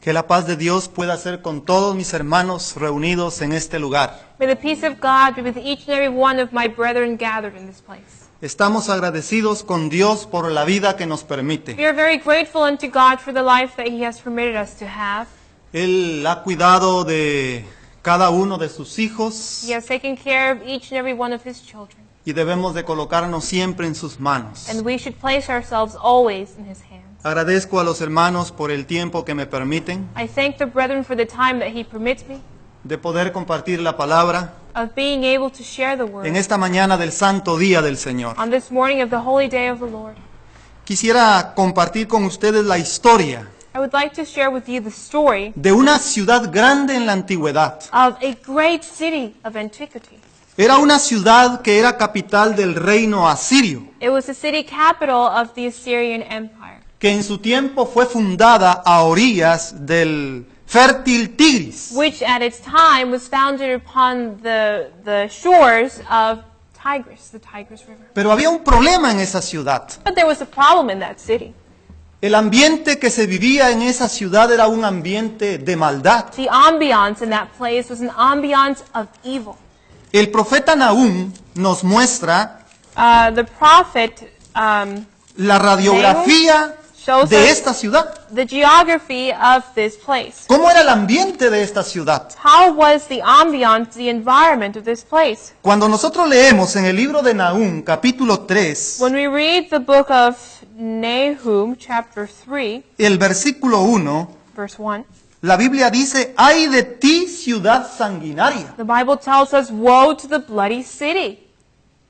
Que la paz de Dios pueda ser con todos mis hermanos reunidos en este lugar. May the peace of God be with each and every one of my brethren gathered in this place. Estamos agradecidos con Dios por la vida que nos permite. We are very grateful unto God for the life that He has permitted us to have. Él ha cuidado de cada uno de sus hijos He has taken care of each and every one of His children. y debemos de colocarnos siempre en sus manos. And we should place ourselves always in His hands. Agradezco a los hermanos por el tiempo que me permiten I thank the brethren for the time that He permits me de poder compartir la palabra of being able to share the word en esta mañana del santo día del Señor. on this morning of the holy day of the Lord. Quisiera compartir con ustedes la historia I would like to share with you the story de una ciudad grande en la antigüedad. of a great city of antiquity. Era una ciudad que era capital del reino asirio, It was the city capital of the Assyrian Empire, que en su tiempo fue fundada a orillas del fértil Tigris. which at its time was founded upon the shores of Tigris, the Tigris River. Pero había un problema en esa ciudad. But there was a problem in that city. El ambiente que se vivía en esa ciudad era un ambiente de maldad. The ambiance in that place was an ambiance of evil. El profeta Nahum nos muestra The prophet la radiografía shows de us esta ciudad. the geography of this place. ¿Cómo era el ambiente de esta ciudad? How was the ambiance, the environment of this place? Cuando nosotros leemos en el libro de Nahum, capítulo 3, When we read the book of Nahum, chapter 3, el versículo 1, verse 1, la Biblia dice, ¡ay de ti, ciudad sanguinaria! the Bible tells us, woe to the bloody city.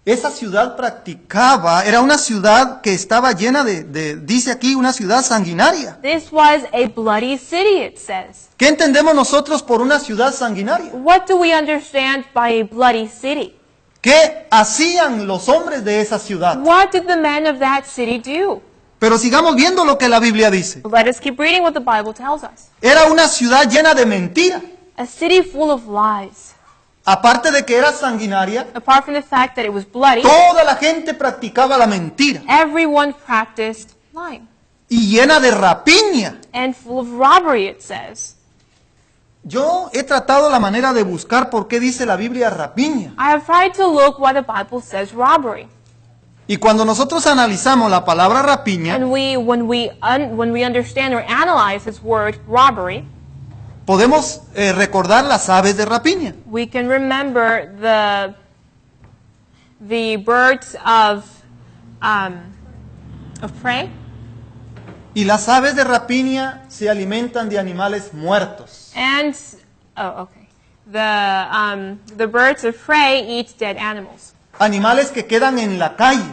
Esa ciudad practicaba, era una ciudad que estaba llena dice aquí, una ciudad sanguinaria. This was a bloody city, it says. ¿Qué entendemos nosotros por una ciudad sanguinaria? What do we understand by a bloody city? ¿Qué hacían los hombres de esa ciudad? What did the men of that city do? Pero sigamos viendo lo que la Biblia dice. Let us keep reading what the Bible tells us. Era una ciudad llena de mentira. A city full of lies. Aparte de que era sanguinaria, Apart from the fact that it was bloody, toda la gente practicaba la mentira. everyone practiced lying. Y llena de rapiña. And full of robbery, it says. Yo he tratado la manera de buscar por qué dice la Biblia rapiña. I have tried to look why the Bible says robbery. Y cuando nosotros analizamos la palabra rapiña, And when we understand or analyze this word robbery, podemos recordar las aves de rapiña. we can remember the birds of prey. Y las aves de rapiña se alimentan de animales muertos. And the birds of prey eat dead animals. Animales que quedan en la calle.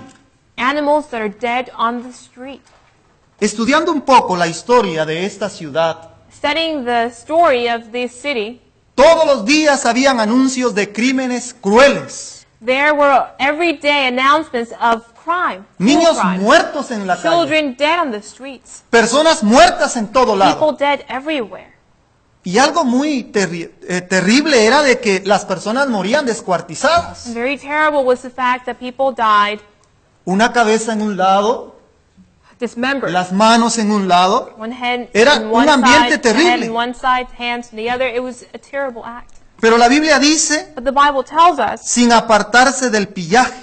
Animals that are dead on the street. Estudiando un poco la historia de esta ciudad, Studying the story of this city, todos los días habían anuncios de crímenes crueles. there were everyday announcements of crime. cruel Niños crime. muertos en la calle. Children dead on the streets. Personas muertas en todo lado. People dead everywhere. Y algo muy terrible era de que las personas morían descuartizadas. And very terrible was the fact that people died Una cabeza en un lado, dismembered. las manos en un lado. One head Era in one un ambiente side, terrible. head in one side, hands in the other. It was a terrible act. Pero la Biblia dice, But the Bible tells us, sin apartarse del pillaje.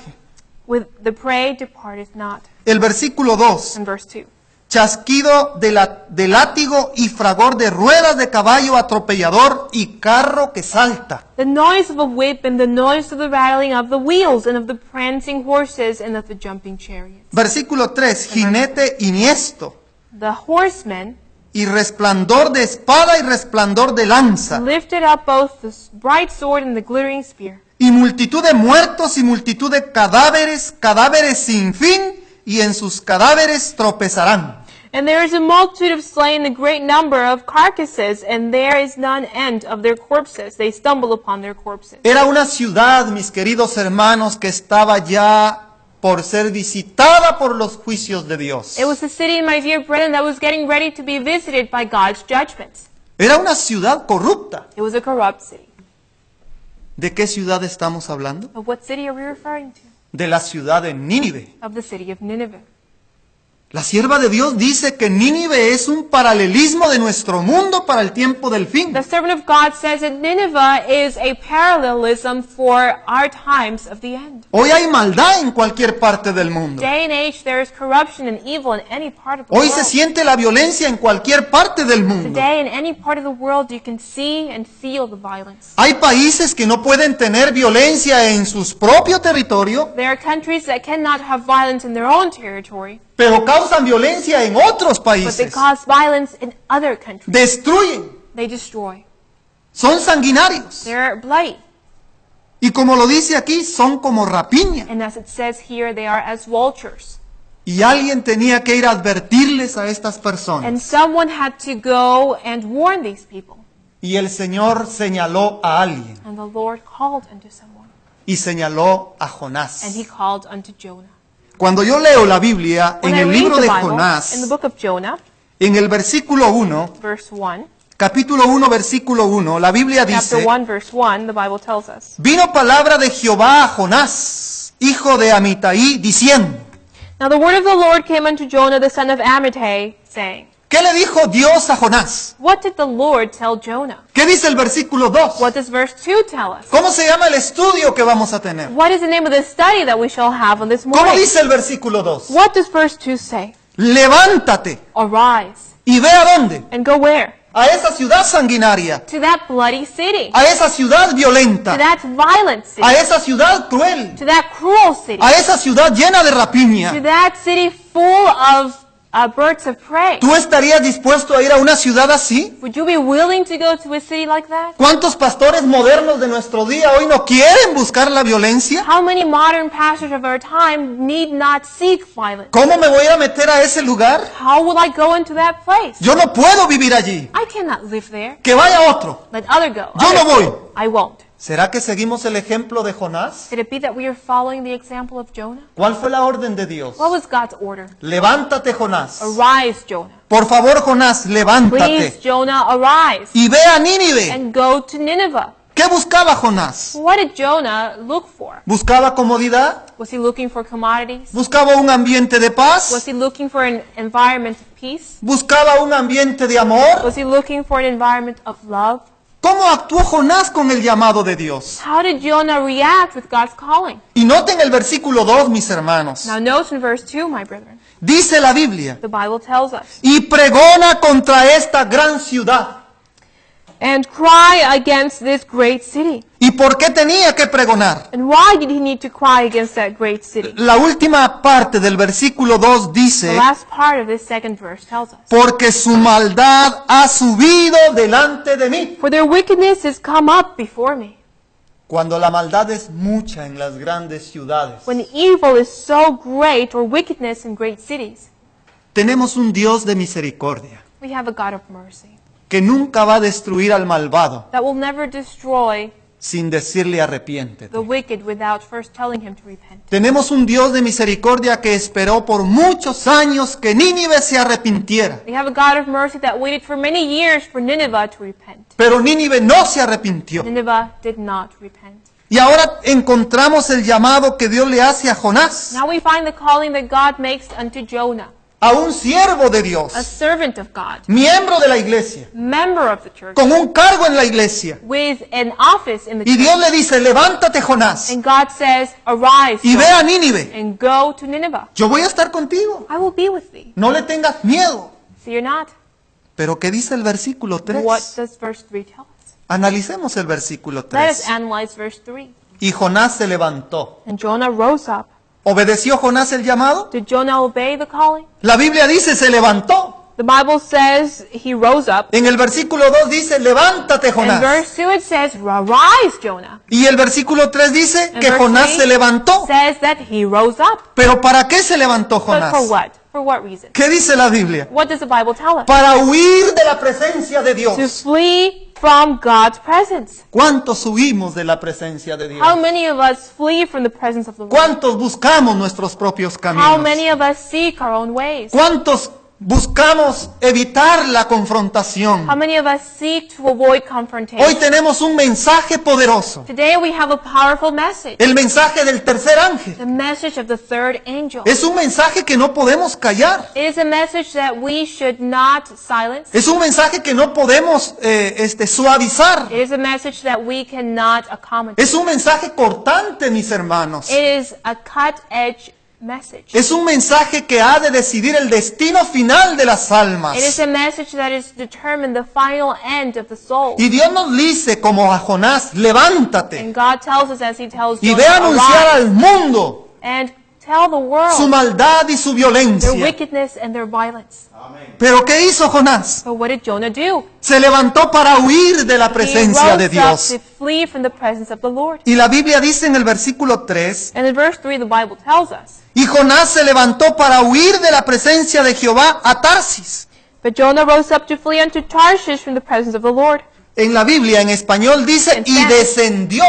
with the prey departeth not. El versículo 2. In verse 2. Chasquido de látigo y fragor de ruedas de caballo atropellador y carro que salta. The noise of a whip and the noise of the rattling of the wheels and of the prancing horses and of the jumping chariots. Versículo 3. Jinete iniesto The horsemen y resplandor de espada y resplandor de lanza. lifted up both the bright sword and the glittering spear. Y multitud de muertos y multitud de cadáveres, cadáveres sin fin, y en sus cadáveres tropezarán. And there is a multitude of slain, a great number of carcasses, and there is none end of their corpses. They stumble upon their corpses. Era una ciudad, mis queridos hermanos, que estaba ya por ser visitada por los juicios de Dios. It was a city, my dear brethren, that was getting ready to be visited by God's judgments. Era una ciudad corrupta. It was a corrupt city. ¿De qué ciudad estamos hablando? Of what city are we referring to? De la ciudad de Nínive. Of the city of Nineveh. La sierva de Dios dice que Nínive es un paralelismo de nuestro mundo para el tiempo del fin. The servant of God says that Nineveh is a parallelism for our times of the end. Hoy hay maldad en cualquier parte del mundo. Day and age, there is corruption and evil in any part of the Hoy se world. siente la violencia en cualquier parte del mundo. Today, in any part of the world, you can see and feel the violence. Hay países que no pueden tener violencia en sus propios territorios, There are countries that cannot have violence in their own territory, pero causan violencia en otros but they países. cause violence in other countries. Destruyen, They destroy. son sanguinarios. They're blight. Y como lo dice aquí, son como rapiña. And as it says here, they are as vultures. Y alguien tenía que ir a advertirles a estas And personas. someone had to go and warn these people. Y el Señor señaló a alguien. And the Lord called unto someone. Y señaló a And Jonás. he called unto Jonah. Cuando yo leo la Biblia, When en I el read libro the de Bible, in the Jonás, book of Jonah, en el versículo 1, verse 1, capítulo 1, versículo 1, la Biblia chapter dice: 1, verse 1, the Bible tells us. Vino palabra de Jehová a Jonás, hijo de Amitai, diciendo. Now the word of the Lord came unto Jonah the son of Amittai, saying, ¿Qué le dijo Dios a Jonás? What did the Lord tell Jonah? ¿Qué dice el versículo 2? What does verse 2 tell us? ¿Cómo se llama el estudio que vamos a tener? What is the name of the study that we shall have on this ¿Cómo morning? dice el versículo 2? What does verse 2 say? Levántate Arise y ve a dónde. and go where? A esa ciudad sanguinaria, To that bloody city. a esa ciudad To violenta, that violent city. a esa ciudad cruel, To that cruel city. a esa ciudad llena de To rapiña. that city full of birds of prey. ¿Tú estarías dispuesto a ir a una ciudad así? Would you be willing to go to a city like that? ¿Cuántos pastores modernos de nuestro día hoy no quieren buscar la violencia? How many modern pastors of our time need not seek violence? ¿Cómo me voy a meter a ese lugar? How will I go into that place? Yo no puedo vivir allí. I cannot live there. Que vaya otro. Let other go. Yo no Others voy. go. I won't. ¿Será que seguimos el ejemplo de Jonás? Could it be that we are following the example of Jonah? ¿Cuál fue la orden de Dios? What was God's order? Levántate, Jonás. Arise, Jonah. Por favor, Jonás, Please, levántate. Jonah, arise Y ve a Nínive. and go to Nineveh. ¿Qué buscaba Jonás? What did Jonah look for? ¿Buscaba comodidad? Was he looking for commodities? ¿Buscaba un ambiente de Was paz? he looking for an environment of peace? ¿Buscaba un ambiente de amor? Was he looking for an environment of love? ¿Cómo actuó Jonás con el llamado de Dios? How did Jonah react with God's calling? Y noten el versículo 2, mis hermanos. Now note in verse 2, my brethren, Dice la Biblia, the Bible tells us, y pregona contra esta gran ciudad. and cry against this great city. ¿Y por qué tenía que pregonar? And why did he need to cry against that great city? La última parte del versículo 2 The dice, last part of this second verse tells us, porque su maldad ha subido delante de mí. for their wickedness has come up before me. Cuando la maldad es mucha en las grandes ciudades, When evil is so great, or wickedness in great cities, tenemos un Dios de misericordia we have a God of mercy que nunca va a destruir al malvado that will never destroy sin decirle arrepiéntete. the wicked without first telling him to repent. Tenemos un Dios de misericordia que esperó por muchos años que Nínive se arrepintiera. We have a God of mercy that waited for many years for Nineveh to repent. Pero Nínive no se arrepintió. Nineveh did not repent. Y ahora encontramos el llamado que Dios le hace a Jonás, Now we find the calling that God makes unto Jonah, a un siervo de Dios, a servant of God, miembro de la iglesia, member of the church, con un cargo en la iglesia. with an office in the Y church. Dios le dice, levántate, Jonás, And God says, arise y ve Jonah, a Nínive. and go to Nineveh. Yo voy a estar contigo. I will be with thee. No le tengas miedo. So you're not. Pero ¿qué dice el versículo What 3? does verse 3 tell us? Analicemos el versículo Let us 3. analyze verse 3. Y Jonás se levantó. And Jonah rose up. ¿Obedeció Jonás el llamado? Did Jonah obey the calling? La Biblia dice, se levantó. The Bible says he rose up. En el versículo 2 dice, levántate, In Jonás. verse 2 it says, arise Jonah. Y el versículo 3 dice And que verse Jonás 3 se levantó. says that he rose up. ¿Pero para qué se levantó But Jonás? for what? For what reason? ¿Qué dice la Biblia? What does the Bible tell us? Para huir de la presencia de To Dios. flee from God's presence. ¿Cuántos huimos de la presencia de Dios? How many of us flee from the presence of the Lord? ¿Cuántos buscamos nuestros propios How caminos? many of us seek our own ways? ¿Cuántos buscamos evitar la confrontación. How many of us seek to avoid Hoy confrontation? tenemos un mensaje poderoso. Today we have a powerful message. El mensaje del tercer ángel. The message of the third angel. Es un mensaje que no podemos callar. It is a message that we should not silence. Es un mensaje que no podemos suavizar. It is a message that we cannot accommodate. Es un mensaje cortante, mis hermanos. It is a cut-edge message. Es un mensaje que ha de decidir el destino final de las almas. It is a message that is determined the final end of the soul. Y Dios nos dice, como a Jonás, levántate And God tells us, as He tells y ve a Jonah, anunciar arise al mundo and tell the su world maldad y su their violencia. wickedness and their violence. Pero ¿qué hizo Jonás? So what did Jonah do? Se levantó para huir de la He presencia de rose up Dios. to flee from the presence of the Lord. Y la Biblia dice en el versículo 3, And in verse 3, the Bible tells us, y Jonás se levantó para huir de la presencia de Jehová a Tarsis. but Jonah rose up to flee unto Tarshish from the presence of the Lord. En la Biblia, en español, dice, En y Spanish. descendió.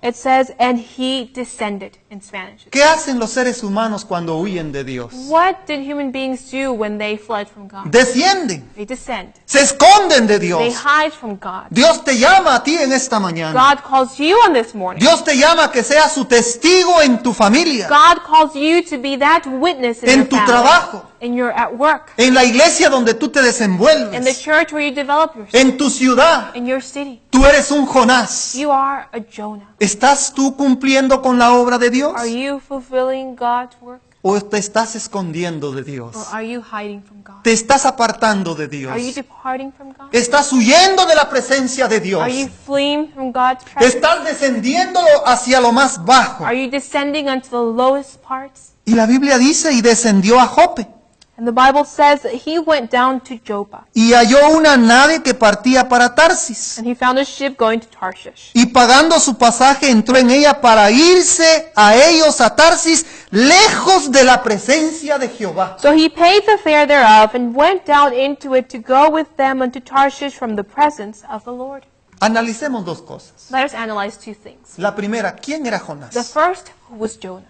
It says, and he descended in Spanish. ¿Qué hacen los seres humanos cuando huyen de Dios? What did human beings do when they fled from God? Descienden, They descend. se esconden de They Dios. hide from God. Dios te llama a ti en esta mañana. God calls you on this morning. Dios te llama a que seas su testigo en tu familia, God calls you to be that witness in En your tu family, trabajo. in your at work, en la iglesia donde tú te in the desenvuelves, church where you develop yourself, en tu ciudad. in your city. Tú eres un Jonás. You are a Jonah. ¿Estás tú cumpliendo con la obra de Dios? Are you fulfilling God's work, ¿O te estás escondiendo de or Dios? are you hiding from God? ¿Te estás apartando de Dios? Are you departing from God? ¿Estás huyendo de la presencia de Dios? Are you fleeing from God's presence? ¿Estás descendiendo hacia lo más bajo? Are you descending unto the lowest parts? Y la Biblia dice, y descendió a Jope, And the Bible says that he went down to Joppa, y halló una nave que partía para Tarsis. and he found a ship going to Tarshish. Y pagando su pasaje entró en ella para irse a ellos a Tarsis, lejos de la presencia de Jehová. So he paid the fare thereof, and went down into it to go with them unto Tarshish from the presence of the Lord. Analicemos dos cosas. Let us analyze two things. La primera, ¿quién era The Jonás? first was Jonah.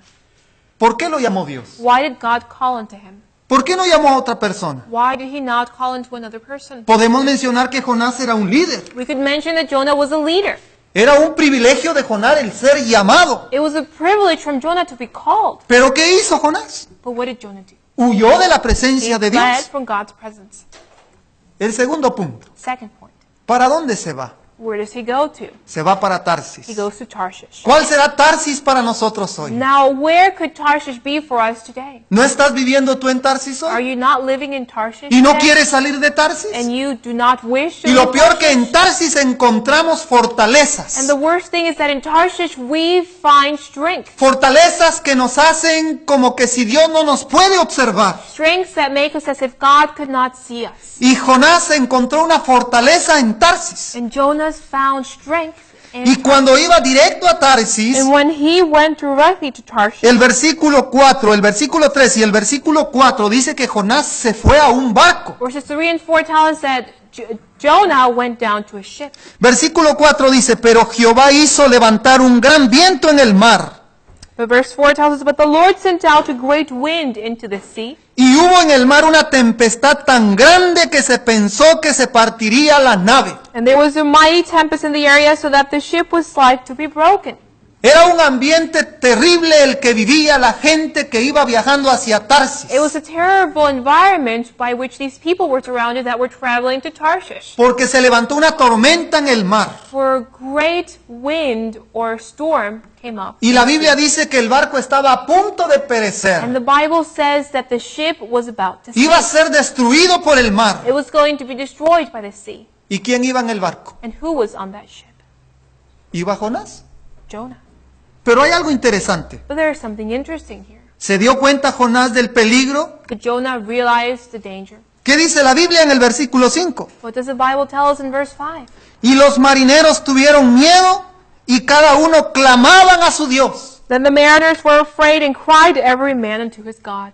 ¿Por qué lo llamó Dios? Why did God call unto him? ¿Por qué no llamó a otra persona? Why did he not call unto another person? Podemos mencionar que Jonás era un líder. We could mention that Jonah was a leader. Era un privilegio de Jonás el ser llamado. It was a privilege from Jonah to be called. ¿Pero qué hizo Jonás? But what did Jonah do? Huyó de la He presencia de fled Dios. from God's presence. El segundo punto. Second point. ¿Para dónde se va? Where does he go to? Se va para He Tarsis. goes to Tarshish. ¿Cuál será Tarsis para nosotros hoy? Now, where could Tarshish be for us today? ¿No estás viviendo tú en Tarsis Are hoy? you not living in Tarshish ¿Y no today? quieres salir de Tarsis? And you do not wish to Y leave lo peor que Tarshish? en Tarsis encontramos fortalezas. And the worst thing is that in Tarshish we find strength. Fortalezas que nos hacen como que si Dios no nos puede observar. Strengths that make us as if God could not see us. Y Jonás encontró una fortaleza en Tarsis. And Jonah found strength in Y cuando iba directo a Tarsis, And when he went directly to Tarshish, el versículo 4, el versículo 3 y el versículo 4 dice que Jonás se fue a un barco. verses 3 and 4 tell us that Jonah went down to a ship. Versículo 4 dice, pero Jehová hizo levantar un gran viento en el mar. But verse 4 tells us, but the Lord sent out a great wind into the sea, Y hubo en el mar una tempestad tan grande que se pensó que se partiría la nave. and there was a mighty tempest in the area, so that the ship was like to be broken. Era un ambiente terrible el que vivía la gente que iba viajando hacia Tarsis. It was a terrible environment by which these people were surrounded that were traveling to Tarshish. Porque se levantó una tormenta en el mar. For a great wind or storm came up. Y la Biblia dice que el barco estaba a punto de And perecer. the Bible says that the ship was about to Iba a sink. ser destruido por el mar. It was going to be destroyed by the sea. ¿Y quién iba en el barco? And who was on that ship? Iba Jonás. Jonah. Pero hay algo interesante. But there is something interesting here. ¿Se dio cuenta Jonás del peligro? Did Jonah realize the danger? ¿Qué dice la Biblia en el versículo 5? What does the Bible tell us in verse 5? Y los marineros tuvieron miedo y cada uno clamaban a su Dios. Then the mariners were afraid and cried every man unto his God.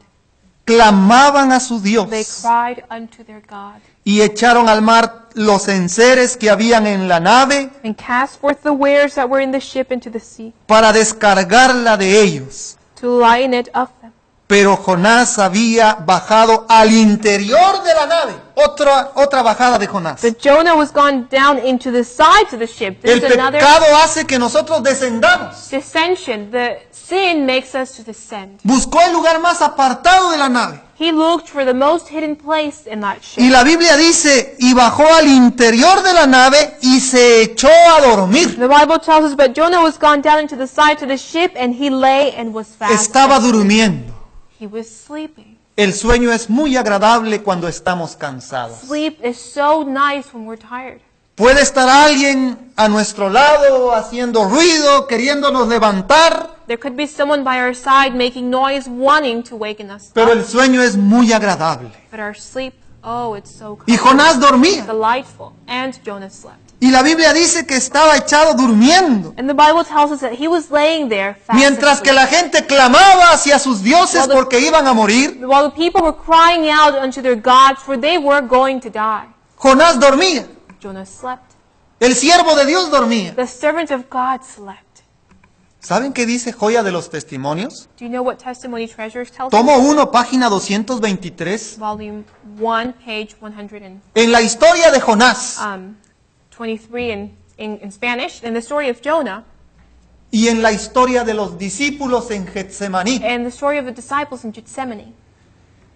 Clamaban a su Dios. They cried unto their God. Y echaron al mar los enseres que habían en la nave And cast forth the wares that were in the ship into the sea, para descargarla de ellos. to lighten it of them. Pero Jonás había bajado al interior de la nave. Otra bajada de Jonás. But Jonah was gone down into the sides of the ship. El There's another pecado hace que nosotros descendamos. descension. The sin makes us to descend. Buscó el lugar más apartado de la nave. He looked for the most hidden place in that Y ship. la Biblia dice, y bajó al interior de la nave y se echó a dormir. The Bible tells us, but Jonah was gone down into the sides of the ship, and he lay and was fast. Estaba durmiendo. He was sleeping. El sueño es muy agradable cuando estamos cansados. Sleep is so nice when we're tired. Puede estar alguien a nuestro lado haciendo ruido, queriéndonos levantar, There could be someone by our side making noise, wanting to waken us pero up. el sueño es muy agradable. But our sleep, oh, it's so Y Jonás dormía. delightful. And Jonah slept. Y la Biblia dice que estaba echado durmiendo. And the Bible tells us that he was laying there fast Mientras que asleep. la gente clamaba hacia sus dioses porque iban a morir, While the people were crying out unto their gods, for they were going to die, Jonás dormía. Jonah slept. El siervo de Dios dormía. The servant of God slept. ¿Saben qué dice Joya de los Testimonios? Do you know what Testimony Treasures tells us? Tomo 1, página 223. Volume 1, page 123 En la historia de Jonás in Spanish, in the story of Jonah, y en la historia de los discípulos en Getsemaní, and the story of the disciples in Gethsemane.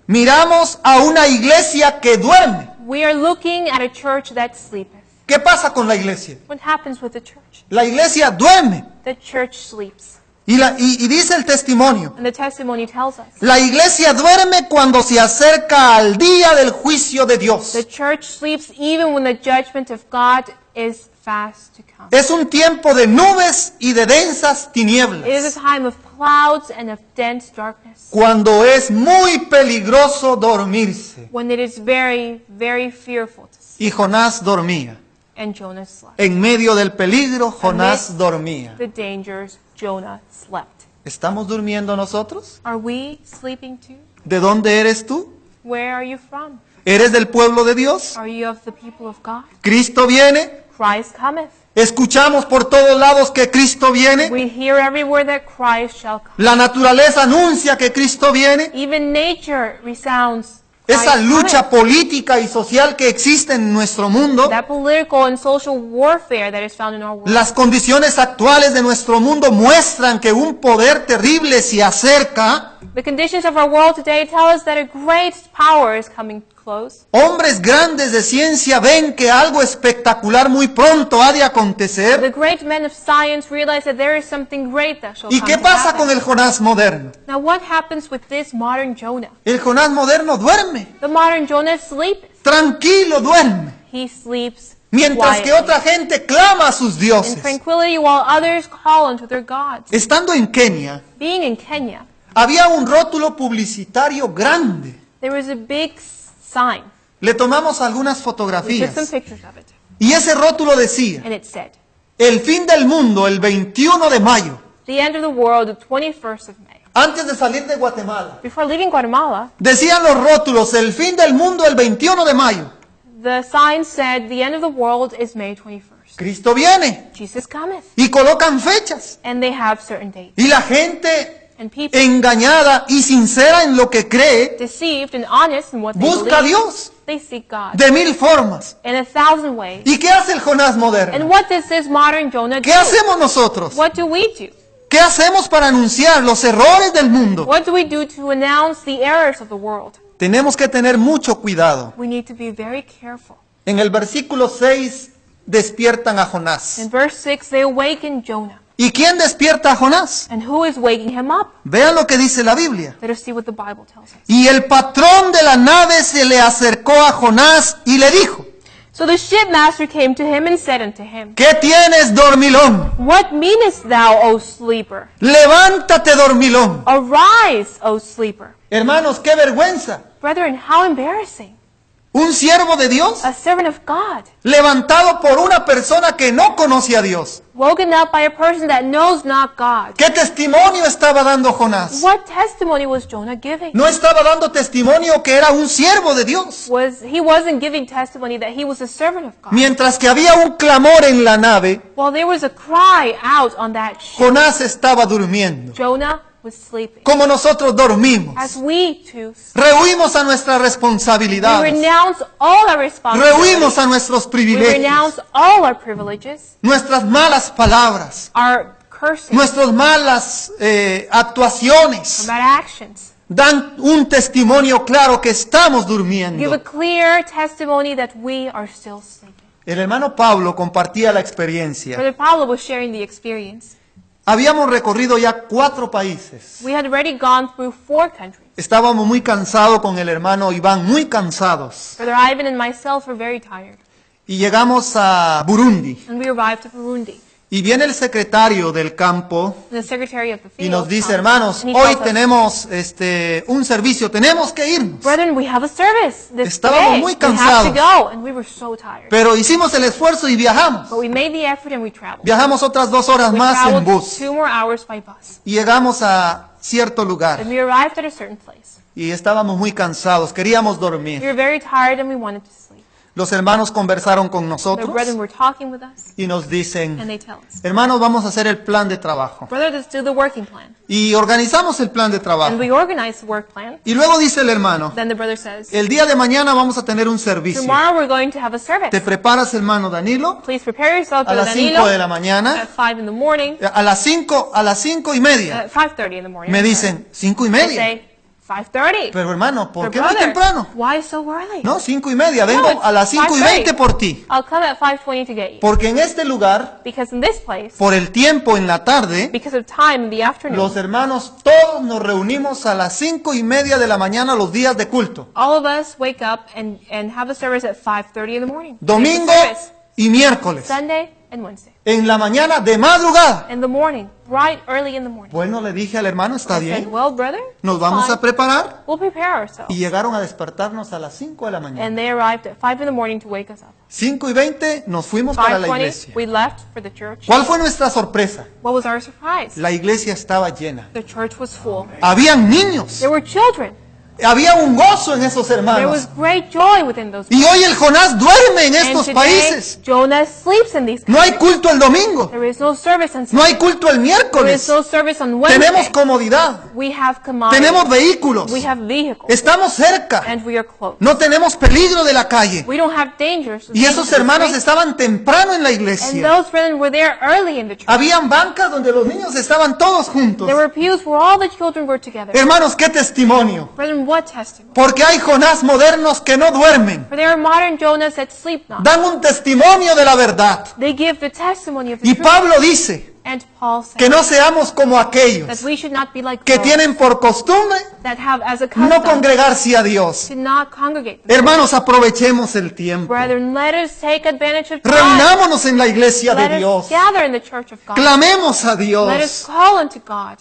miramos a una iglesia que duerme. We are looking at a church that sleepeth. ¿Qué pasa con la iglesia? What happens with the church? La iglesia duerme. The church sleeps. Y dice el testimonio, And the testimony tells us. la iglesia duerme cuando se acerca al día del juicio de Dios. The church sleeps even when the judgment of God is fast to come. Es un tiempo de nubes y de densas It is a tinieblas, time of clouds and of dense darkness, cuando es muy peligroso dormirse. when it is very, very fearful to sleep. Y Jonás dormía. And Jonah slept. En medio del peligro, Jonás dormía. The dangers, Jonah slept. ¿Estamos durmiendo nosotros? Are we sleeping too? ¿De dónde eres tú? Where are you from? ¿Eres del pueblo de Dios? Are you of the people of God? ¿Cristo viene? Christ cometh. Escuchamos por todos lados que Cristo viene. We hear everywhere that Christ shall come. La naturaleza anuncia que Cristo viene. Even nature resounds. Esa Christ lucha cometh. política y social que existe en nuestro mundo, That political and social warfare that is found in our world. las condiciones actuales de nuestro mundo muestran que un poder terrible se acerca. The conditions of our world today tell us that a great power is coming close. Hombres grandes de ciencia ven que algo espectacular muy pronto ha de The acontecer. great men of science realize that there is something great that shall ¿Y come qué to pasa happen. con el Jonás moderno? Now what happens with this modern Jonah? El Jonás moderno duerme, The modern Jonah sleeps. tranquilo duerme, He sleeps mientras que quietly, otra gente clama a sus in dioses. tranquility while others call unto their gods. Estando en Kenia, Being in Kenya, había un rótulo publicitario grande. there was a big sign. Le tomamos algunas We took some fotografías pictures of it. y ese rótulo decía, And it said, el fin del mundo el 21 de mayo, the end of the world, the 21st of May. antes de salir de Guatemala. Before leaving Guatemala, Decían los rótulos, el fin del mundo el 21 de mayo. the sign said, the end of the world is May 21st. Cristo viene Jesus cometh. y colocan fechas. And they have certain dates. Y la gente And people, engañada y sincera en lo que cree, deceived and honest in what they busca a believe, Dios they seek God de 1000 formas. in 1,000 ways. ¿Y qué hace el Jonás And moderno? what does this modern Jonah do? ¿Qué hacemos nosotros? What do we do? ¿Qué hacemos para anunciar los errores del mundo? What do we do to announce the errors of the world? Tenemos que tener mucho cuidado. We need to be very careful. En el versículo 6 despiertan a Jonás. In verse 6, they awaken Jonah. ¿Y quién despierta a Jonás? And who is waking him up? Vean lo que dice la Biblia. Let us see what the Bible tells us. Y el patrón de la nave se le acercó a Jonás y le dijo, So the shipmaster came to him and said unto him, ¿qué tienes, dormilón? What meanest thou, O sleeper? Levántate, dormilón. Arise, O sleeper. Hermanos, qué vergüenza. Brethren, how embarrassing. Un siervo de Dios A servant of God, levantado por una persona que no conocía a Dios. woken up by a person that knows not God. ¿Qué testimonio estaba dando Jonás? What testimony was Jonah giving? No estaba dando testimonio que era un siervo de Dios. He wasn't giving testimony that he was a servant of God. Mientras que había un clamor en la nave, While there was a cry out on that ship, Jonás estaba durmiendo. Jonah with sleeping. como nosotros dormimos. As we too Rehuimos a nuestras we responsabilidades. renounce all our Rehuimos a responsibilities. nuestros We privilegios, renounce all our privileges, nuestras malas palabras, our cursing, nuestras malas our actuaciones. bad actions. Dan un testimonio claro que estamos Give a durmiendo. clear testimony that we are still sleeping. El hermano Pablo compartía la experiencia. Brother Pablo was sharing the experience. Habíamos recorrido ya 4 países. We had already gone through 4 countries. Estábamos muy cansados con el hermano Iván, muy cansados. Brother Ivan and myself were very tired. Y llegamos a Burundi. And we arrived at Burundi. Y viene el secretario del campo The secretary of the y field nos dice, comes, hermanos, and he hoy tells us, tenemos un servicio, tenemos que irnos. Brethren, we have a service this Estábamos day. muy We have cansados. to go. And we were so tired. Pero hicimos el esfuerzo y viajamos. But we made the effort and we traveled. Viajamos otras 2 horas We más en traveled bus. 2 more hours by bus. Y llegamos a cierto lugar. And we arrived at a certain place. Y estábamos muy cansados, queríamos We dormir. were very tired and we wanted to sleep. Los hermanos conversaron con The nosotros brethren were talking with us y nos and dicen, they tell us, hermanos, vamos a hacer el plan de trabajo. brother, let's do the working plan. Y organizamos el plan de trabajo. And we organize the work plan. Y luego dice el hermano, Then the brother says, el día de mañana vamos a tener un servicio. tomorrow we're going to have a service. Te preparas, hermano Danilo, Please prepare yourself, a brother las 5 Danilo, de la mañana, at 5 in the morning, a las 5 y media. at 5:30 in the morning. Me I'm sorry. dicen, 5 y They media. say 5:30. Pero hermano, ¿por But qué muy brother, temprano? why so early? No, 5 y media, No, vengo it's a las 5 y 20 5:30. por ti. I'll come at 5:20 to get you. Porque en este lugar, Because in this place, por el tiempo en la tarde, because of time in the afternoon, los hermanos todos nos reunimos a las 5 y media de la mañana los días de culto. all of us wake up and have a service at 5:30 in the morning. Domingo We have a service y miércoles. Sunday and Wednesday. En la mañana de madrugada. In the morning, bright early in the morning. Bueno, le dije al hermano, está I said, bien, well, brother, nos vamos fine. a preparar. We'll prepare ourselves. Y llegaron a despertarnos a las 5 de la mañana. And they arrived at 5 in the morning to wake us up. 5 y 20 nos fuimos para la 5:20, iglesia. we left for the church. ¿Cuál fue nuestra sorpresa? What was our surprise? La iglesia estaba llena. The church was full. Habían niños. There were children. Había un gozo en esos There hermanos. was great joy within those Y hoy el Jonás duerme en And estos today, países. Jonah sleeps in these No hay countries. culto el domingo. There is no service on No hay Sunday. culto el There is miércoles. no service on Wednesday. Tenemos comodidad. We have commodities. Tenemos vehículos. We have vehicles. Estamos cerca. And we are close. No tenemos peligro de la calle. We don't have dangers. Y esos hermanos estaban temprano en la And iglesia. those brethren were there early in the church. Habían bancas donde los niños estaban todos juntos. There were pews where all the children were together. Hermanos, qué testimonio. Brethren, what testimony? Porque hay Jonás modernos que no duermen. For there are modern Jonahs that sleep not. Dan un testimonio de la verdad. They give the testimony of the Y truth. Pablo dice And Paul said que no seamos como that aquellos we should not be like que those tienen por costumbre that have as a no custom congregarse a Dios. to not congregate. Hermanos, aprovechemos el tiempo. Brethren, let us take advantage of time. Reunámonos en la iglesia Let de us Dios. gather in the church of God. Clamemos a Let us Dios. call unto God.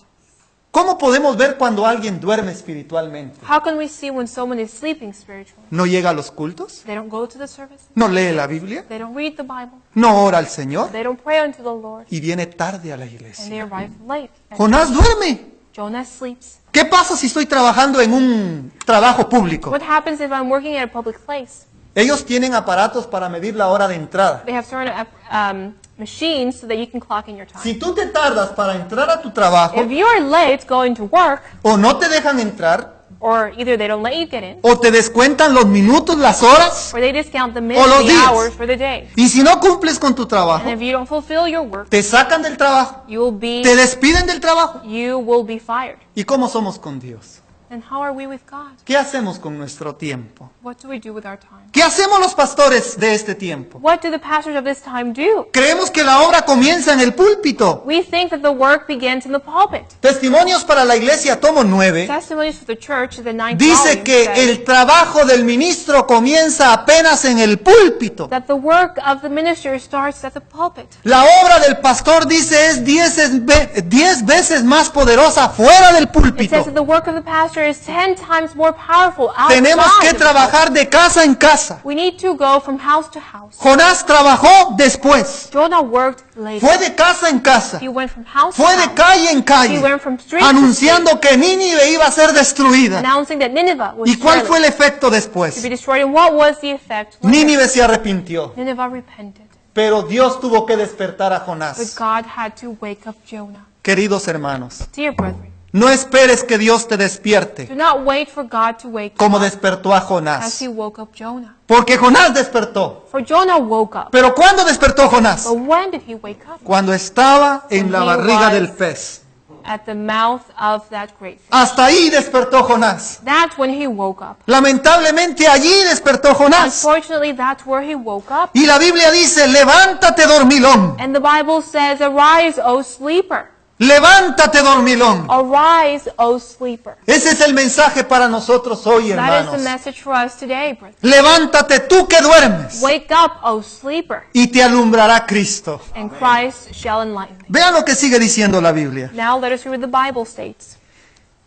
¿Cómo podemos ver cuando alguien duerme espiritualmente? How can we see when someone is sleeping spiritually? ¿No llega a los cultos? They don't go to the service. ¿No lee la Biblia? They don't read the Bible. ¿No ora al Señor? They don't pray unto the Lord. Y viene tarde a la And iglesia. they arrive late. And Jonás duerme. Jonah sleeps. ¿Qué pasa si estoy trabajando en un trabajo público? What happens if I'm working at a public place? Ellos tienen aparatos para medir la hora de entrada. They have certain machines so that you can clock in your time. Si tú te tardas para entrar a tu trabajo, If you are late going to work, o no te dejan entrar, or either they don't let you get in, o te descuentan los minutos, las horas, or they discount the O minutes, los the días. hours for the day. y si no cumples con tu trabajo, And if you don't fulfill your work, te sacan del trabajo, you will be te despiden del trabajo. fired. ¿Y cómo somos con Dios? And how are we with God? ¿Qué hacemos con nuestro tiempo? What do we do with our time? ¿Qué hacemos los pastores de este tiempo? What do the pastors of this time do? Creemos que la obra comienza en el púlpito. We think that the work begins in the pulpit. Testimonios para la iglesia, tomo 9. Testimonies for the church, the ninth Dice volume, que says el trabajo del ministro comienza apenas en el púlpito. that the work of the minister starts at the pulpit. La obra del pastor, dice, es 10 veces más poderosa fuera del It says púlpito. that the work of the pastor is 10 times more powerful Tenemos que outside. trabajar de casa en casa. We need to go from house to house. Jonás trabajó después. Jonah worked later. Fue de casa en casa. He went from house to Fue de house, calle en He calle. went from street to Anunciando que Nínive iba a ser destruida. announcing that Nineveh was ¿Y cuál surely fue el efecto to be después? destroyed. And what was the effect? Nínive se arrepintió. Nineveh repented. Pero Dios tuvo que despertar a But Jonás. God had to wake up Jonah. Queridos hermanos, Dear brethren, No esperes que Dios te despierte Do not wait for God to wake you como up despertó a as Jonás. he woke up Jonah. Porque Jonás despertó. For Jonah woke up. Pero ¿cuándo despertó Jonás? But when did he wake up? Cuando estaba en la barriga del pez. At the mouth of that great fish. Hasta ahí despertó Jonás. That's when he woke up. Lamentablemente allí despertó Jonás. Unfortunately, that's where he woke up. Y la Biblia dice, levántate dormilón. And the Bible says, arise, O sleeper. Levántate dormilón. Arise, O sleeper. Ese es el mensaje para nosotros hoy, That is the hermanos. message for us today, brother. Levántate tú que duermes Wake up, O sleeper, y te alumbrará Cristo. and Christ shall enlighten thee. Vean lo que sigue diciendo la Biblia. Now let us read what the Bible states.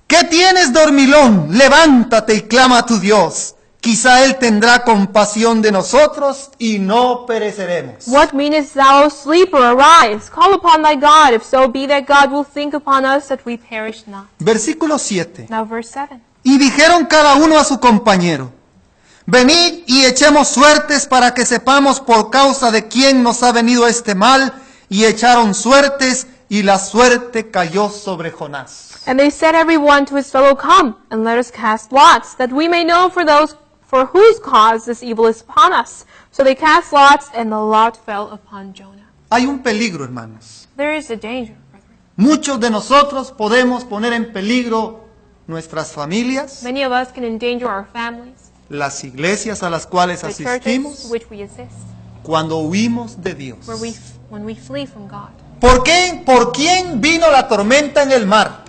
¿Qué tienes, dormilón? Levántate y clama a tu Dios. Quizá Él tendrá compasión de nosotros y no pereceremos. What meanest thou, O sleeper? Arise, call upon thy God, if so be that God will think upon us that we perish not. Versículo 7. Now verse 7. Y dijeron cada uno a su compañero, venid y echemos suertes para que sepamos por causa de quién nos ha venido este mal. Y echaron suertes y la suerte cayó sobre Jonás. And they said every one to his fellow, come, and let us cast lots, that we may know for whose cause this evil is upon us. So they cast lots, and the lot fell upon Jonah. Hay un peligro, hermanos. There is a danger, brethren. Muchos de nosotros podemos poner en peligro nuestras familias, Many of us can endanger our families, las iglesias a las cuales the churches asistimos, which we assist, cuando huimos de Dios. when we flee from God. ¿Por qué? ¿Por quién vino la tormenta en el mar?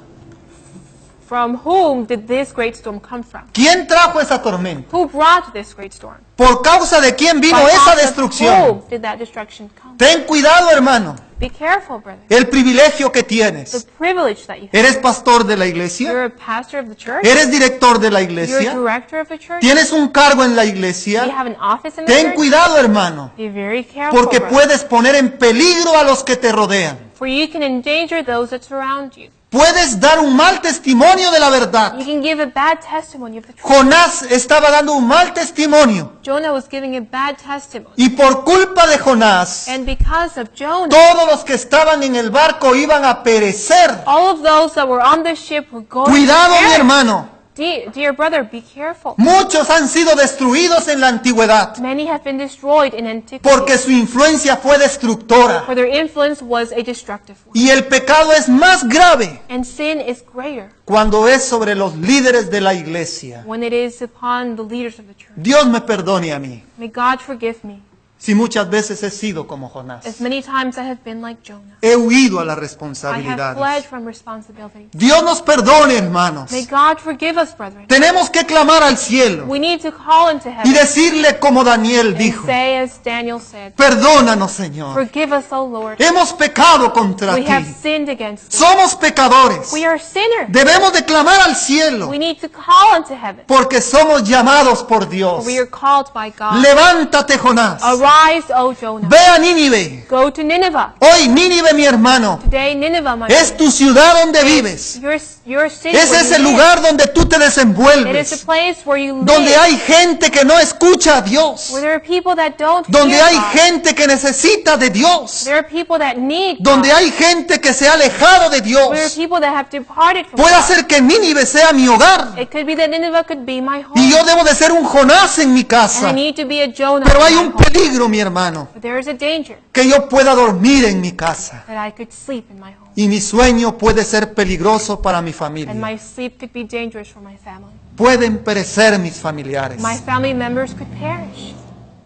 From whom did this great storm come from? ¿Quién trajo esa tormenta? Who brought this great storm? ¿Por causa de quién vino By esa cause of destrucción? whom did that destruction come? Ten cuidado, hermano. Be careful, brother. El privilegio que The tienes. privilege that you have. ¿Eres pastor de la iglesia? You're a pastor of the church. ¿Eres director de la You're a iglesia? director of a church. ¿Tienes un cargo en la Do you iglesia? have an office in the Ten church? cuidado, hermano, Be very careful, porque brother. puedes poner en peligro a los que te rodean. For you can endanger those that surround you. Puedes dar un mal testimonio de la verdad. You can give a bad testimony of the truth. Jonás estaba dando un mal testimonio Jonah was giving a bad testimony. y por culpa de Jonás, And because of Jonah, todos los que estaban en el barco iban a perecer. all of those that were on the ship were going Cuidado, to mi perish. hermano. Dear brother, be careful. Muchos han sido destruidos en la antigüedad Many have been destroyed in antiquity, porque su influencia fue destructora. for their influence was a destructive one. Y el pecado es más grave And sin is greater cuando es sobre los líderes de la iglesia. when it is upon the leaders of the church. Dios me perdone a mí May God forgive me, si muchas veces he sido como as Jonás. many times I have been like Jonah. He huido a las I have fled responsabilidades. from responsibility. Dios nos perdone, hermanos. May God forgive us, brethren. Tenemos que clamar al cielo We need to call into y heaven decirle como Daniel and dijo, say as Daniel said, perdónanos, Señor. forgive us, O Lord. Hemos pecado contra We have ti. sinned against thee. Somos pecadores. We are sinners. Debemos de clamar al cielo We need to call unto heaven. porque somos llamados por Dios. We are called by God. Levántate, Jonás. Arise, O Jonah. Ve a Nínive. Go to Nineveh. Hoy Nínive, mi hermano, Today, Nineveh, my es friend, tu ciudad donde vives. your city Ese where es you el live. lugar donde tú te It is a desenvuelves. place where you live, Donde hay gente que no escucha a Dios. where there are people that don't Donde hear hay God. gente que necesita de Dios. There are people that need Donde God. hay gente que se ha alejado de There are Dios. people that have departed from Puede God. ser que Nínive sea mi hogar. It could be that Nineveh could be my home. Y yo debo de ser un Jonás en mi And I casa. need to be a Jonah Pero in hay my un home. peligro, mi hermano, But there is a danger que yo pueda dormir en mi casa. that I could sleep in my home. Y mi sueño puede ser peligroso para mi And familia. my sleep could be dangerous for my family. Pueden perecer mis familiares. My family members could perish.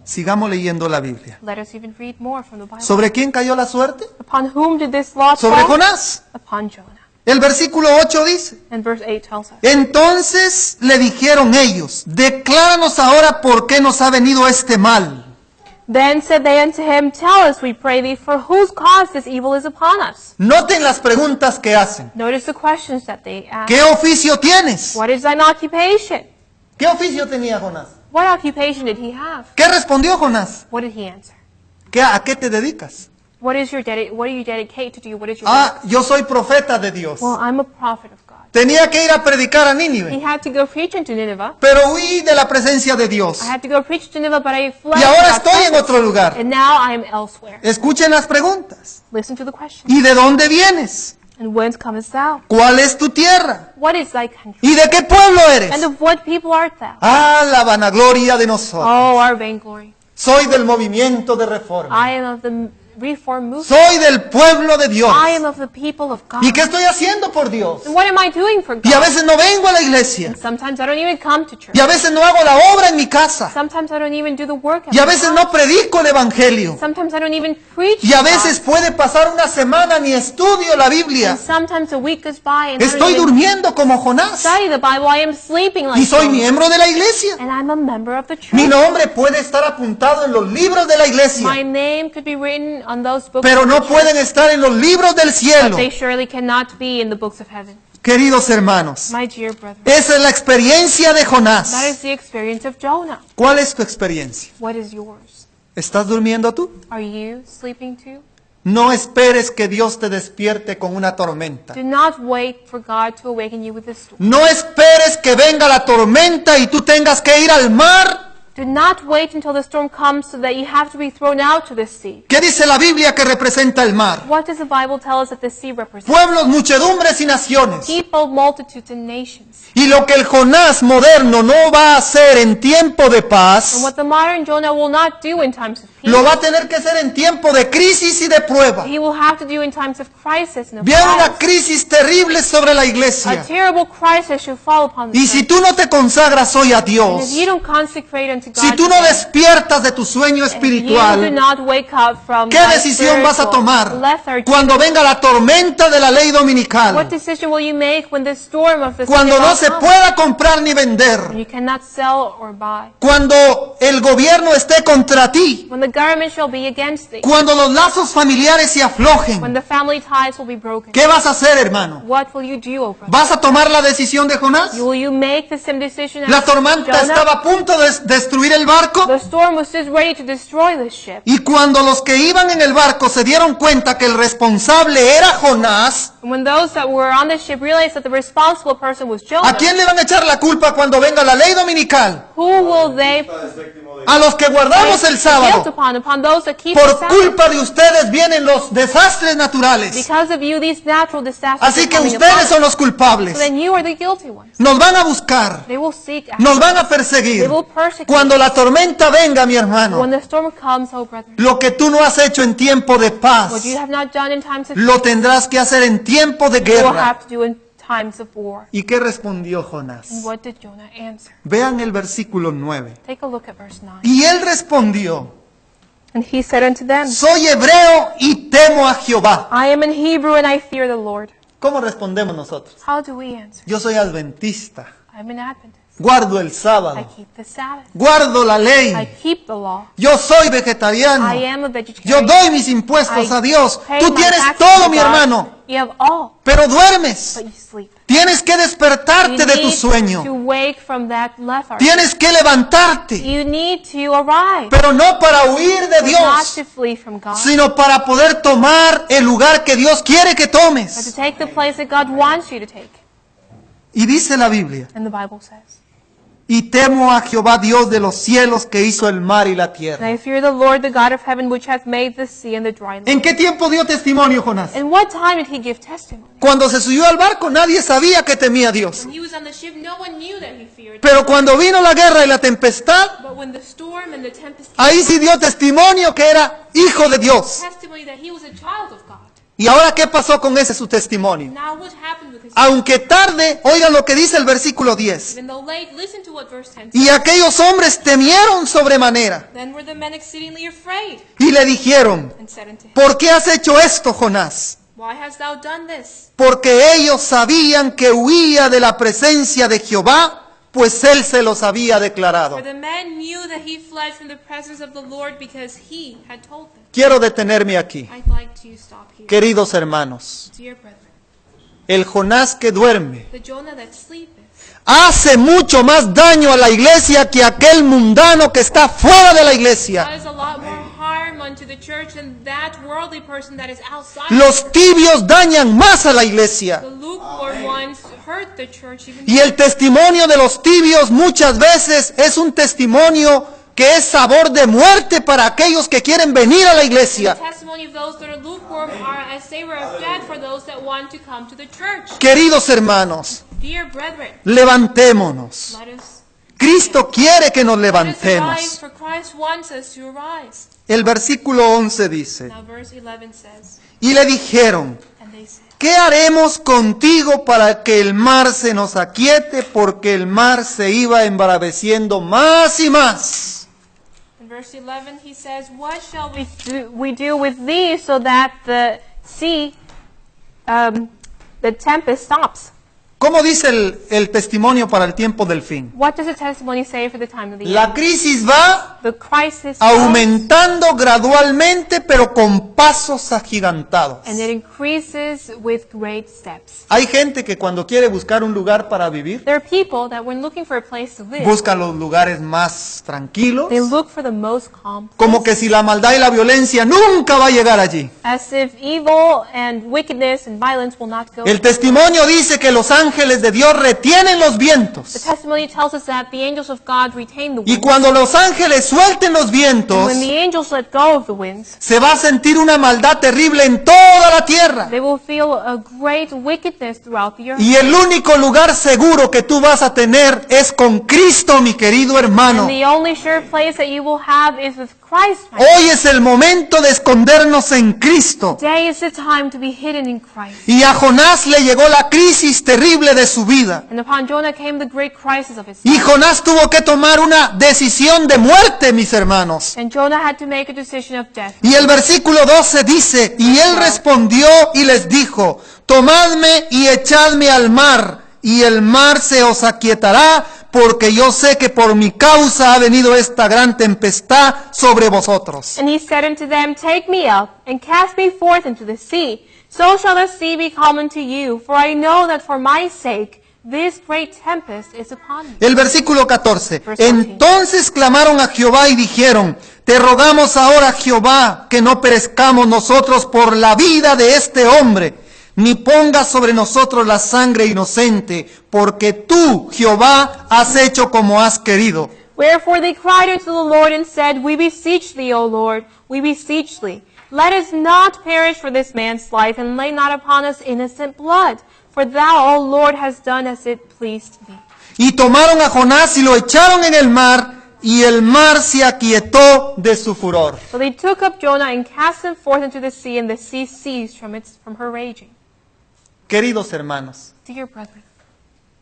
Sigamos leyendo la Biblia. Let us even read more from the Bible. ¿Sobre quién cayó la suerte? Upon whom did this lot Sobre fall? Jonás. Upon Jonah. El versículo 8 dice, And verse 8 tells us. entonces le dijeron ellos, decláranos ahora por qué nos ha venido este mal. Then said they unto him, tell us, we pray thee, for whose cause this evil is upon us. Noten las preguntas que hacen. Notice the questions that they ask. ¿Qué oficio tienes? What is thine occupation? ¿Qué oficio tenía Jonás? What occupation did he have? ¿Qué respondió Jonás? What did he answer? ¿A qué te dedicas? What do you dedicate to do? What is your Ah, yo soy profeta de Dios. Well, I'm a prophet of God. Tenía que ir a predicar a He Nínive, had to go preach into Nineveh. pero huí de la presencia de Dios. I had to go preach to Nineveh, but I fled Y ahora from God's estoy en presence. otro lugar. And now I am elsewhere. Escuchen las preguntas. Listen to the question. ¿Y de dónde vienes? And whence comest thou? ¿Cuál es tu tierra? What is thy country? ¿Y de qué pueblo eres? And of what people art thou? Ah, la vanagloria de nosotros. Oh, our vainglory. Soy del movimiento de reforma. I am of the Reform movement. Soy del pueblo de Dios. I am of the people of God. ¿Y qué estoy haciendo por Dios? And what am I doing for God? Y a veces no vengo a la iglesia. And sometimes I don't even come to church. Y a veces no hago la obra en mi casa. Sometimes I don't even do the work at Y a my veces house. no predico el evangelio. Sometimes I don't even preach Y a God. veces puede pasar una semana ni estudio la Biblia. And sometimes a week goes by and I Estoy don't even durmiendo como Jonás. study the Bible. I am sleeping like Y soy Jonah. miembro de la iglesia. And I'm a member of the church. Mi nombre puede estar apuntado en los libros de la My iglesia, name could be written on those books pero of no the church, pueden estar en los libros del but cielo. they surely cannot be in the books of heaven. Queridos hermanos, My dear brother, esa es la experiencia de that Jonás. is the experience of Jonah. ¿Cuál es tu experiencia? What is yours? ¿Estás durmiendo tú? Are you sleeping too? No esperes que Dios te despierte con una tormenta. Do not wait for God to awaken you with a storm. No esperes que venga la tormenta y tú tengas que ir al mar. Do not wait until the storm comes so that you have to be thrown out to the sea. ¿Qué dice la Biblia que representa el mar? What does the Bible tell us that the sea represents? Pueblos, muchedumbres y naciones. People, multitudes, and nations. Y lo que el Jonás moderno no va a hacer en tiempo de And paz, what the modern Jonah will not do in times of peace, lo va a tener que hacer en tiempo de crisis y de prueba. he will have to do in times of crisis and of Viene una trials. crisis terrible sobre la A iglesia. terrible crisis should fall upon the Y si church. tú no te consagras hoy a And if Dios, you don't consecrate unto God, si tú no today, despiertas de tu sueño and if you do espiritual, not wake up from ¿qué that decisión vas a spiritual tomar lethargy, cuando venga la tormenta de la ley what dominical? decision will you make when the storm of the Cuando city no law se comes? pueda comprar ni vender. You cannot sell or buy. Cuando el gobierno esté contra ti. When the government shall be against thee. Cuando los lazos familiares se When aflojen. the family ties will be broken. ¿Qué vas a hacer, hermano? What will you do, O brother? ¿Vas a tomar la decisión de Jonás? Will you make the same decision as La tormenta Jonah? estaba a punto de destruir el barco. The storm was just ready to destroy the ship. Y cuando los que iban en el barco se dieron cuenta que el responsable era Jonás, And when those that were on the ship realized that the responsible person was Jonah, ¿a quién le van a echar la culpa cuando venga la ley dominical? who will they A los que guardamos el guilt sábado. upon those that keep the Por Sabbath? culpa de ustedes vienen los desastres naturales. Because of you, these natural disasters Así are que coming upon ustedes us. son los culpables. So then you are the guilty ones. Nos van a buscar. They will seek after Nos van a us. perseguir. They will persecute Cuando us. la tormenta venga, mi hermano, When the storm comes, oh brother, lo que tú no has hecho en tiempo de paz, what you have not done in times of lo tendrás que hacer en tiempo de you will guerra. have to do in times of war. ¿Y qué respondió Jonás? And what did Jonah answer? Vean el versículo 9. Take a look at verse 9. Y él respondió, And he said unto them, soy hebreo y temo a Jehová. I am an Hebrew and I fear the Lord. ¿Cómo respondemos nosotros? How do we answer? Yo soy adventista, I'm an Adventist. guardo el I sábado, keep the Sabbath. guardo la I ley, keep the law. yo soy vegetariano, I am a yo vegetarian. doy mis impuestos a Dios. pay Tú my tienes taxes todo, to mi God. hermano, You have all, pero duermes. but you sleep. Tienes que You despertarte de tu need sueño. to wake from that lethargy. Tienes que levantarte, You need to arise, pero no para huir de but not Dios, to flee from God, sino para poder tomar el lugar que Dios quiere que but to tomes. take the place that God wants you to take. Y dice la Biblia, And the Bible says, y temo a Jehová Dios de los cielos que hizo el mar y la and tierra. I fear the Lord, the God of heaven, which hath made the sea and the dry land. ¿En qué tiempo dio testimonio Jonás? In what time did he give testimony? Cuando se subió al barco nadie sabía que temía a Dios. When he was on the ship, no one knew that he feared. Pero cuando vino la guerra y la tempestad, But when the storm and the tempest came, ahí sí dio testimonio que era hijo de Dios. testimony that he was a child of God. ¿Y ahora qué pasó con ese su testimonio? Now what happened with his Aunque tarde, oigan lo que dice el versículo 10. Even though late, listen to what verse 10 says. Y aquellos hombres temieron sobremanera Then were the men exceedingly afraid, y le dijeron, and said unto him, ¿por qué has hecho esto, Jonás? Why hast thou done this? Porque ellos sabían que huía de la presencia de Jehová, pues él se los había declarado. For the men knew that he fled from the presence of the Lord because he had told them. Quiero detenerme aquí, I'd like to stop here. queridos hermanos. Dear brethren, El Jonás que duerme the Jonah that sleepeth hace mucho más daño a la iglesia que aquel mundano que está fuera de la iglesia. does a lot more harm unto the church than that worldly person that is outside. Los tibios dañan más a la iglesia. The lukewarm ones hurt the church even Y el testimonio de los tibios muchas veces es un testimonio que es sabor de muerte para aquellos que quieren venir a la The iglesia. testimony of those that are lukewarm are a savor of death for those that want to come to the church. Queridos hermanos, Dear brethren, levantémonos. let us Cristo quiere que nos arise, levantemos. for Christ wants us to arise. El versículo 11 dice, Now verse 11 says, y le dijeron, and they said, ¿qué haremos contigo para que el mar se nos aquiete? Porque el mar se iba embraveciendo más y más. in verse 11 he says, what shall we do with thee so that the sea, the tempest stops? ¿Cómo dice el testimonio para el tiempo del fin? What does the testimony say for the time of the La end? crisis va The crisis comes, aumentando gradualmente, pero con pasos agigantados. and it increases with great steps. Hay gente que cuando quiere buscar un lugar para vivir, There are people that when looking for a place to live, busca los lugares más tranquilos, they look for the most calm como place, que si la maldad y la violencia nunca va a llegar allí. as if evil and wickedness and violence will not go. El testimonio dice que los ángeles de Dios retienen los The vientos. testimony tells us that the angels of God retain the Y winds. cuando los ángeles suelten los And vientos, when the angels let go of the winds, se va a sentir una maldad terrible en toda la tierra. they will feel a great wickedness throughout the earth. Y el único lugar seguro que tú vas a tener es con Cristo, mi querido hermano. And the only sure place that you will have is with Christ. My Hoy es el momento de escondernos en Cristo. Today is the time to be hidden in Christ. Y a Jonás le llegó la crisis terrible de su vida. And upon Jonah came the great crisis of his Y life. Jonás tuvo que tomar una decisión de muerte, mis hermanos. And Jonah had to make a decision of death. Y el versículo 12 dice, y él respondió y les dijo, tomadme y echadme al mar, y el mar se os aquietará, porque yo sé que por mi causa ha venido esta gran tempestad sobre vosotros. And he said unto them, take me up, and cast me forth into the sea. So shall the sea be calm unto you, for I know that for my sake this great tempest is upon me. El versículo 14. Verse 14. Entonces clamaron a Jehová y dijeron, te rogamos ahora, Jehová, que no perezcamos nosotros por la vida de este hombre, ni pongas sobre nosotros la sangre inocente, porque tú, Jehová, has hecho como has querido. Wherefore they cried unto the Lord and said, we beseech thee, O Lord, we beseech thee. Let us not perish for this man's life, and lay not upon us innocent blood. For thou, O Lord, hast done as it pleased thee. Y tomaron a Jonás y lo echaron en el mar, y el mar se aquietó de su furor. So they took up Jonah and cast him forth into the sea, and the sea ceased from her raging. Queridos hermanos, Dear brethren,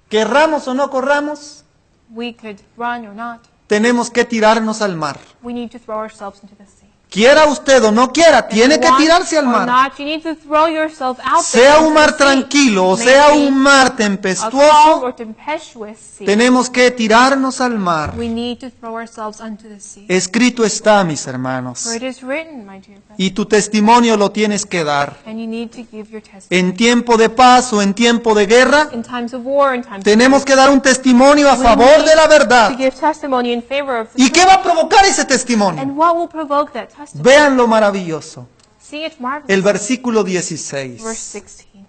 querramos o no corramos, we could run or not. tenemos que tirarnos al mar. We need to throw ourselves into the sea. Quiera usted o no quiera, tiene If que you want tirarse al or mar. not, you need to throw yourself out there Sea into un the mar sea. tranquilo o May sea it be un mar a calm tempestuoso, or tempestuous sea. tenemos que tirarnos al mar. We need to throw ourselves unto the sea. Escrito está, mis hermanos. For it is written, my dear brethren, Y tu testimonio lo tienes que dar. and you need to give your testimony. En tiempo de paz o en tiempo de guerra, In times of war, in times tenemos of que dar un testimonio a We favor need de la to verdad. give testimony in favor of the ¿Y qué truth. va a provocar ese testimonio? And what will provoke that testimony? Vean lo maravilloso. See, it's marvelous. El versículo 16. Verse 16.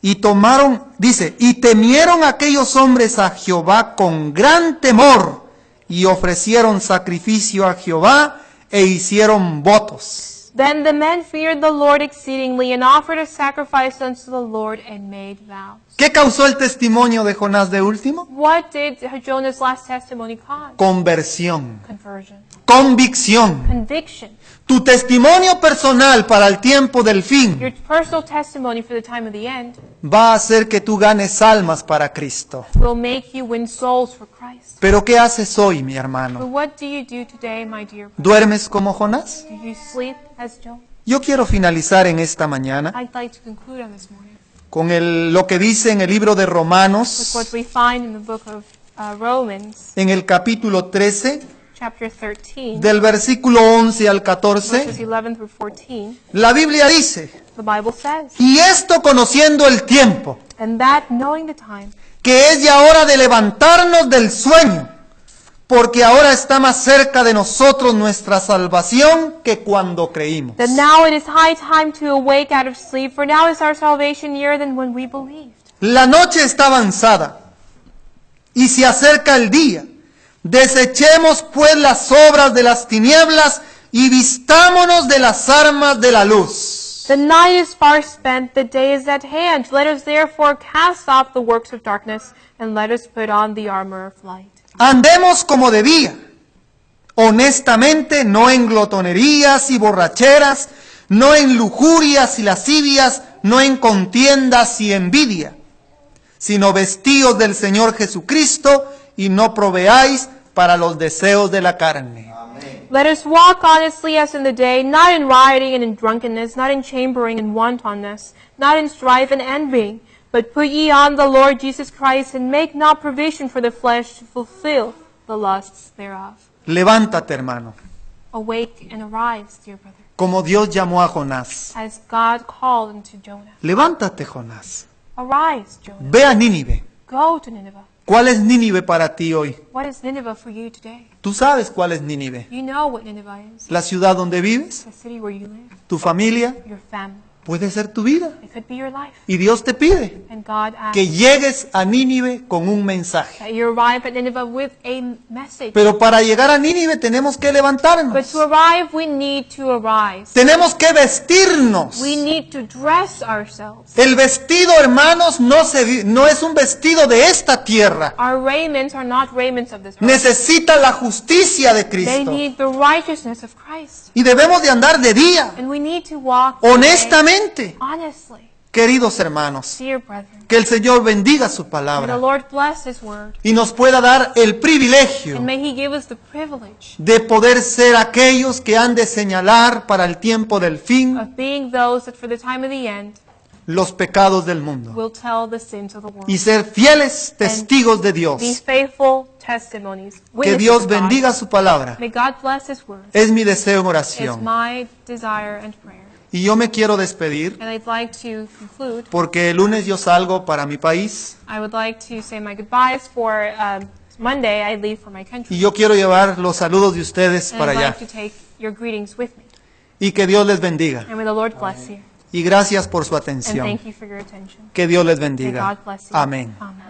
Y tomaron, dice, y temieron aquellos hombres a Jehová con gran temor, y ofrecieron sacrificio a Jehová, e hicieron votos. Then the men feared the Lord exceedingly, and offered a sacrifice unto the Lord, and made vows. ¿Qué causó el testimonio de Jonás de último? What did Jonah's last testimony cause? Conversión, Conversion. convicción. Conviction. Tu testimonio personal para el tiempo del fin Your personal testimony for the time of the end va a hacer que tú ganes almas para Cristo. will make you win souls for Christ. Pero ¿qué haces hoy, mi But hermano? what do you do today, my dear brother? ¿Duermes como Jonás? Do you sleep as Jonah? Yo quiero finalizar en esta mañana I'd like to conclude on this morning con lo que dice en el libro de with Romanos, what we find in the book of Romans, en el capítulo 13, chapter 13, del versículo 11 al verses 14. 11 through 14. La Biblia dice, The Bible says, y esto conociendo el tiempo, and that knowing the time, que es ya hora de levantarnos del sueño, porque ahora está más cerca de nosotros nuestra salvación que cuando creímos. that now it is high time to awake out of sleep, for now is our salvation nearer than when we believed. La noche está avanzada y se acerca el día. Desechemos pues las obras de las tinieblas y vistámonos de las armas de la luz. The night is far spent, the day is at hand. Let us therefore cast off the works of darkness, and let us put on the armor of light. Andemos como debía, honestamente, no en glotonerías y borracheras, no en lujurias y lascivias, no en contiendas y envidia, sino vestidos del Señor Jesucristo y no proveáis para los deseos de la carne. Let us walk honestly as in the day, not in rioting and in drunkenness, not in chambering and wantonness, not in strife and envying, but put ye on the Lord Jesus Christ, and make not provision for the flesh to fulfill the lusts thereof. Levántate, hermano, Awake and arise, dear brother, como Dios llamó a Jonás. as God called unto Jonah. Levántate, Jonás. Arise, Jonah. Ve a Nínive. Go to Nineveh. ¿Cuál es Nínive para ti hoy? What is Nineveh for you today? Tú sabes cuál es Nínive. You know what Nineveh is. La ciudad donde vives, The city where you live, tu familia, your family. puede ser tu vida. It could be your life. Y Dios te pide And God asks que llegues a Nínive con un mensaje. that you arrive at Nineveh with a message. Pero para llegar a Nínive tenemos que But levantarnos. to arrive, we need to arise. Tenemos que vestirnos. We need to dress ourselves. El vestido, hermanos, no es un vestido de esta tierra. Our raiments are not raiments of this earth. Necesita la justicia de They Cristo. need the righteousness of Christ. Y debemos de andar de día, And we need to walk today honestamente. honestly. Queridos hermanos, Dear brethren, que el Señor bendiga su may the palabra Lord bless His word. y nos pueda dar el privilegio And may He give us the privilege de poder ser aquellos que han de señalar para el tiempo del fin of being those that for the time of the end los pecados del mundo will tell the sins of the world. y ser fieles testigos de Be Dios. faithful testimonies. Que Witnesses Dios of God. bendiga su palabra. May God bless His word. Es mi deseo en It's oración. my desire and prayer. Y yo me quiero despedir And I'd like to conclude. porque el lunes yo salgo para mi país I would like to say my goodbyes for Monday. I leave for my y country. yo quiero llevar los saludos de ustedes And para I'd allá. like to take your greetings with me. Y que Dios les bendiga. And may the Lord bless you. Y gracias por su And atención. thank you for your attention. Que Dios les May bendiga. God bless you. Amén. Amen.